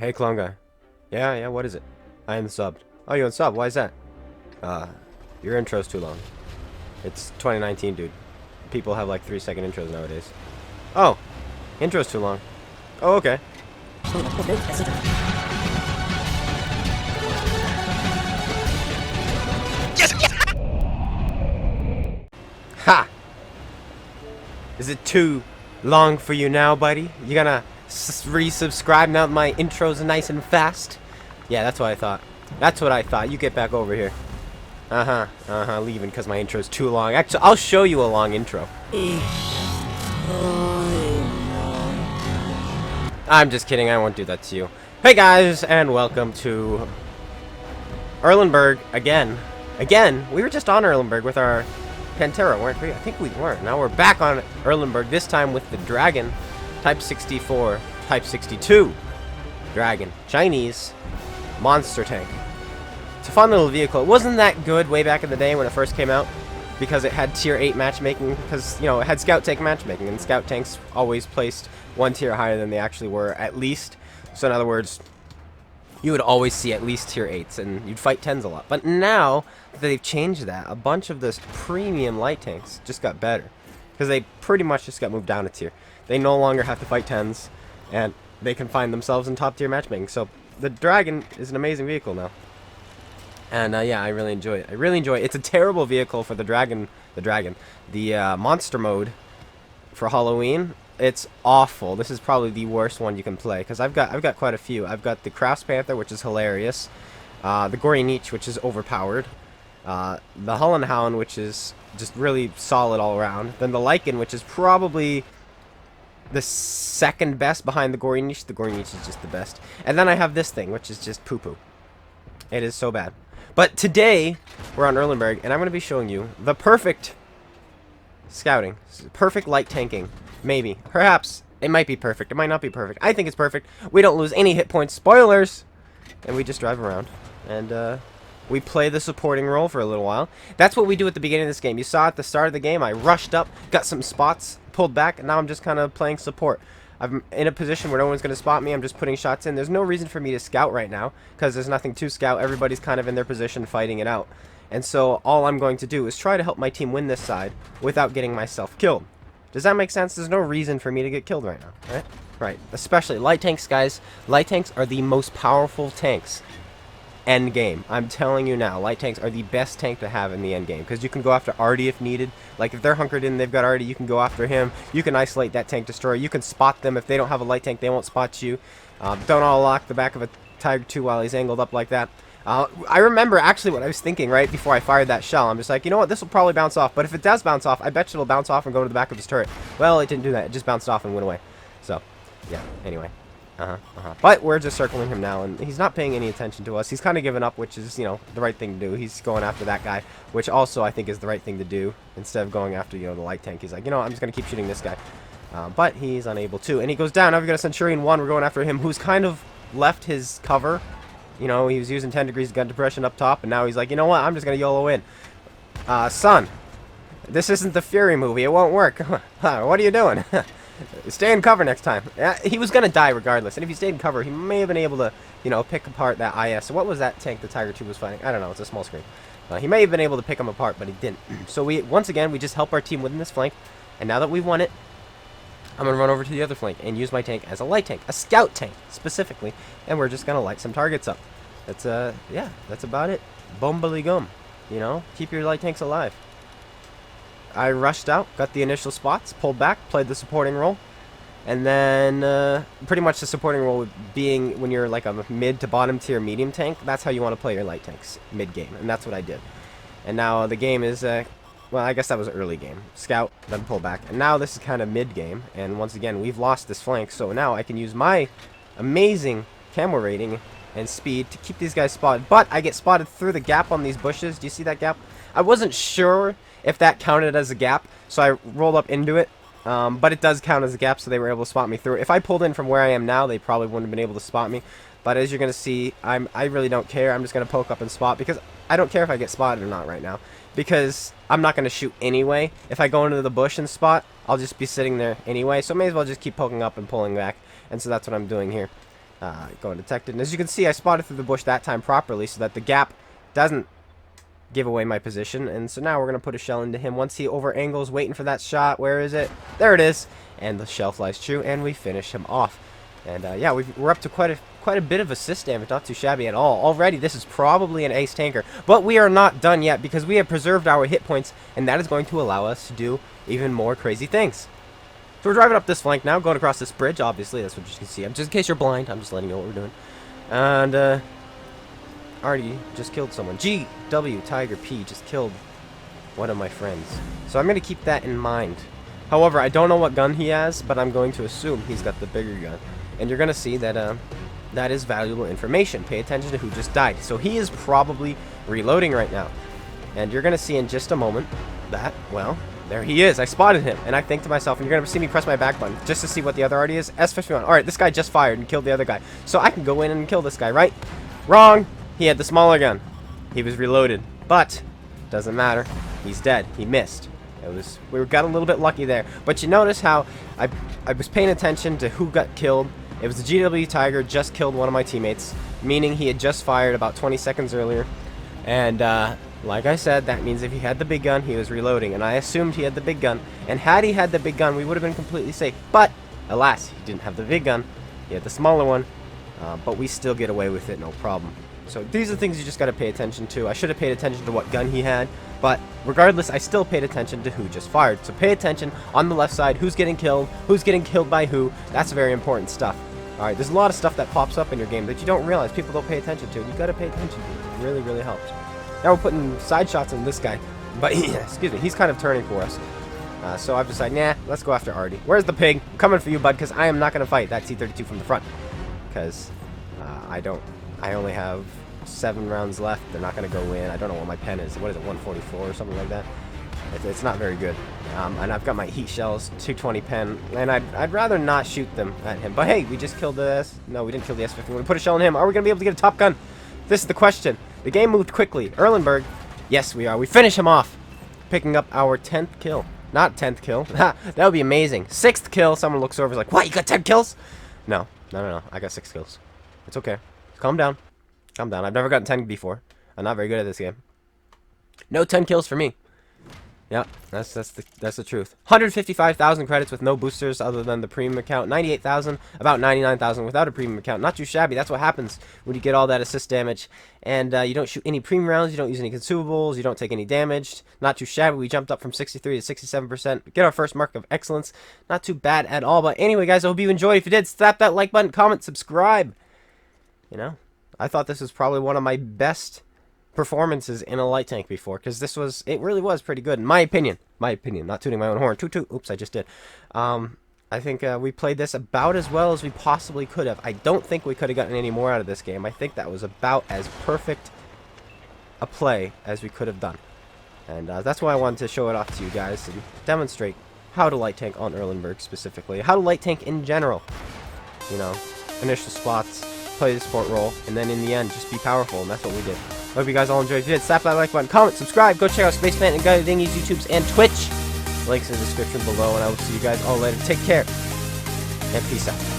Hey, clone guy. Yeah, what is it? I am subbed. Oh, you unsubbed? Why is that? Your intro's too long. It's 2019, dude. People have like 3-second intros nowadays. Oh, intro's too long. Oh, okay. Ha! Is it too long for you now, buddy? You gonna resubscribe now that my intro's nice and fast? Yeah, that's what I thought. That's what I thought. You get back over here. Leaving because my intro's too long. Actually, I'll show you a long intro. I'm just kidding. I won't do that to you. Hey, guys, and welcome to Erlenberg again. Again, we were just on Erlenberg with our Pantera, weren't we? I think we weren't. Now we're back on Erlenberg, this time with the Dragon. Type 64, Type 62. Dragon. Chinese monster tank. It's a fun little vehicle. It wasn't that good way back in the day when it first came out, because it had tier 8 matchmaking, because, you know, it had scout tank matchmaking, and scout tanks always placed one tier higher than they actually were, at least. So in other words, you would always see at least tier 8s, and you'd fight 10s a lot. But now that they've changed that, a bunch of this premium light tanks just got better, because they pretty much just got moved down a tier. They no longer have to fight 10s, and they can find themselves in top tier matchmaking. So the Dragon is an amazing vehicle now. And yeah, I really enjoy it. I really enjoy it. It's a terrible vehicle for the monster mode for Halloween. It's awful. This is probably the worst one you can play, because I've got quite a few. I've got the Crafts Panther, which is hilarious. The Gory Niche, which is overpowered. The Hullenhound, which is just really solid all around. Then the Lycan, which is probably the second best behind the Gory Niche. The Gory Niche is just the best. And then I have this thing, which is just poo-poo. It is so bad. But today, we're on Erlenberg, and I'm going to be showing you the perfect scouting. Perfect light tanking. Maybe. Perhaps. It might be perfect. It might not be perfect. I think it's perfect. We don't lose any hit points. Spoilers! And we just drive around. And, we play the supporting role for a little while. That's what we do at the beginning of this game. You saw at the start of the game, I rushed up, got some spots, pulled back, and now I'm just kind of playing support. I'm in a position where no one's going to spot me. I'm just putting shots in. There's no reason for me to scout right now, because there's nothing to scout. Everybody's kind of in their position fighting it out. And so all I'm going to do is try to help my team win this side without getting myself killed. Does that make sense? There's no reason for me to get killed right now, right? Right. Especially light tanks, guys. Light tanks are the most powerful tanks. End game. I'm telling you now, light tanks are the best tank to have in the end game, because you can go after Artie if needed. Like if they're hunkered in, they've got Artie, you can go after him. You can isolate that tank destroyer. You can spot them. If they don't have a light tank, they won't spot you. Don't all lock the back of a Tiger 2 while he's angled up like that. I remember actually what I was thinking right before I fired that shell. I'm just like, you know what, this will probably bounce off, but if it does bounce off, I bet you it'll bounce off and go to the back of his turret. Well, it didn't do that. It just bounced off and went away. So, yeah, anyway. But we're just circling him now, and he's not paying any attention to us. He's kind of given up, which is, you know, the right thing to do. He's going after that guy, which also I think is the right thing to do. Instead of going after, you know, the light tank, he's like, you know what, I'm just going to keep shooting this guy. But he's unable to, and he goes down. Now we've got a Centurion 1. We're going after him, who's kind of left his cover. You know, he was using 10 degrees gun depression up top, and now he's like, you know what, I'm just going to YOLO in. Son, this isn't the Fury movie. It won't work. What are you doing? Stay in cover next time. He was going to die regardless, and if he stayed in cover, he may have been able to, you know, pick apart that IS. So what was that tank the Tiger 2 was fighting? I don't know. It's a small screen. He may have been able to pick him apart, but he didn't. So once again, we just help our team win this flank, and now that we've won it, I'm going to run over to the other flank and use my tank as a light tank, a scout tank specifically, and we're just going to light some targets up. That's, yeah, that's about it. Bombly gum, you know, keep your light tanks alive. I rushed out, got the initial spots, pulled back, played the supporting role, and then pretty much the supporting role being when you're like a mid to bottom tier medium tank, that's how you want to play your light tanks mid-game, and that's what I did. And now the game is, well, I guess that was early game. Scout, then pull back, and now this is kind of mid-game, and once again, we've lost this flank, so now I can use my amazing camo rating and speed to keep these guys spotted, but I get spotted through the gap on these bushes. Do you see that gap? I wasn't sure if that counted as a gap, so I rolled up into it, but it does count as a gap, so they were able to spot me through it. If I pulled in from where I am now, they probably wouldn't have been able to spot me, but as you're going to see, I really don't care. I'm just going to poke up and spot, because I don't care if I get spotted or not right now, because I'm not going to shoot anyway. If I go into the bush and spot, I'll just be sitting there anyway, so may as well just keep poking up and pulling back, and so that's what I'm doing here. Go undetected. And as you can see, I spotted through the bush that time properly so that the gap doesn't give away my position. And so now we're going to put a shell into him. Once he over angles, waiting for that shot. Where is it? There it is. And the shell flies true, and we finish him off. And yeah, we're up to quite a bit of assist damage. Not too shabby at all. Already, this is probably an ace tanker. But we are not done yet because we have preserved our hit points, and that is going to allow us to do even more crazy things. So we're driving up this flank now, going across this bridge. Obviously, that's what you can see. Just in case you're blind, I'm just letting you know what we're doing. And already just killed someone. GW Tiger P just killed one of my friends. So I'm going to keep that in mind. However, I don't know what gun he has, but I'm going to assume he's got the bigger gun. And you're going to see that that is valuable information. Pay attention to who just died. So he is probably reloading right now. And you're going to see in just a moment that, well, there he is. I spotted him. And I think to myself, and you're going to see me press my back button just to see what the other RD is. S51. Alright, this guy just fired and killed the other guy. So I can go in and kill this guy, right? Wrong! He had the smaller gun. He was reloaded. But, doesn't matter. He's dead. He missed. We got a little bit lucky there. But you notice how I was paying attention to who got killed. It was the GW Tiger just killed one of my teammates, meaning he had just fired about 20 seconds earlier. And like I said, that means if he had the big gun, he was reloading. And I assumed he had the big gun. And had he had the big gun, we would have been completely safe. But, alas, he didn't have the big gun. He had the smaller one. But we still get away with it, no problem. So these are things you just got to pay attention to. I should have paid attention to what gun he had. But regardless, I still paid attention to who just fired. So pay attention on the left side, who's getting killed by who. That's very important stuff. Alright, there's a lot of stuff that pops up in your game that you don't realize, people don't pay attention to. You gotta pay attention to it. It really, really helps. Now we're putting side shots on this guy. But, excuse me, he's kind of turning for us. So I've decided, nah, let's go after Artie. Where's the pig? I'm coming for you, bud, because I am not gonna fight that C-32 from the front. Because I only have 7 rounds left. They're not gonna go in. I don't know what my pen is. What is it, 144 or something like that? It's not very good. And I've got my heat shells, 220 pen, and I'd rather not shoot them at him. But hey, we just killed the S. No, we didn't kill the S-15. We put a shell in him. Are we going to be able to get a top gun? This is the question. The game moved quickly. Erlenberg. Yes, we are. We finish him off. Picking up our 10th kill. Not 10th kill. That would be amazing. 6th kill. Someone looks over and is like, what? You got 10 kills? No. I got 6 kills. It's okay. Calm down. Calm down. I've never gotten 10 before. I'm not very good at this game. No 10 kills for me. Yeah, that's the truth. 155,000 credits with no boosters other than the premium account. 98,000, about 99,000 without a premium account. Not too shabby. That's what happens when you get all that assist damage. And you don't shoot any premium rounds. You don't use any consumables. You don't take any damage. Not too shabby. We jumped up from 63 to 67%. Get our first mark of excellence. Not too bad at all. But anyway, guys, I hope you enjoyed. If you did, slap that like button, comment, subscribe. You know, I thought this was probably one of my best performances in a light tank before, because it really was pretty good in my opinion. Not tooting my own horn. Toot toot. Oops, I just did. I think we played this about as well as we possibly could have. I don't think we could have gotten any more out of this game. I think that was about as perfect a play as we could have done, and that's why I wanted to show it off to you guys and demonstrate how to light tank on Erlenberg specifically, how to light tank in general. You know, initial spots, play the support role, and then in the end just be powerful, and that's what we did. Hope you guys all enjoyed. If you did, slap that like button, comment, subscribe, go check out Spaceman and GotADingy's YouTubes and Twitch. Links in the description below, and I will see you guys all later. Take care, and peace out.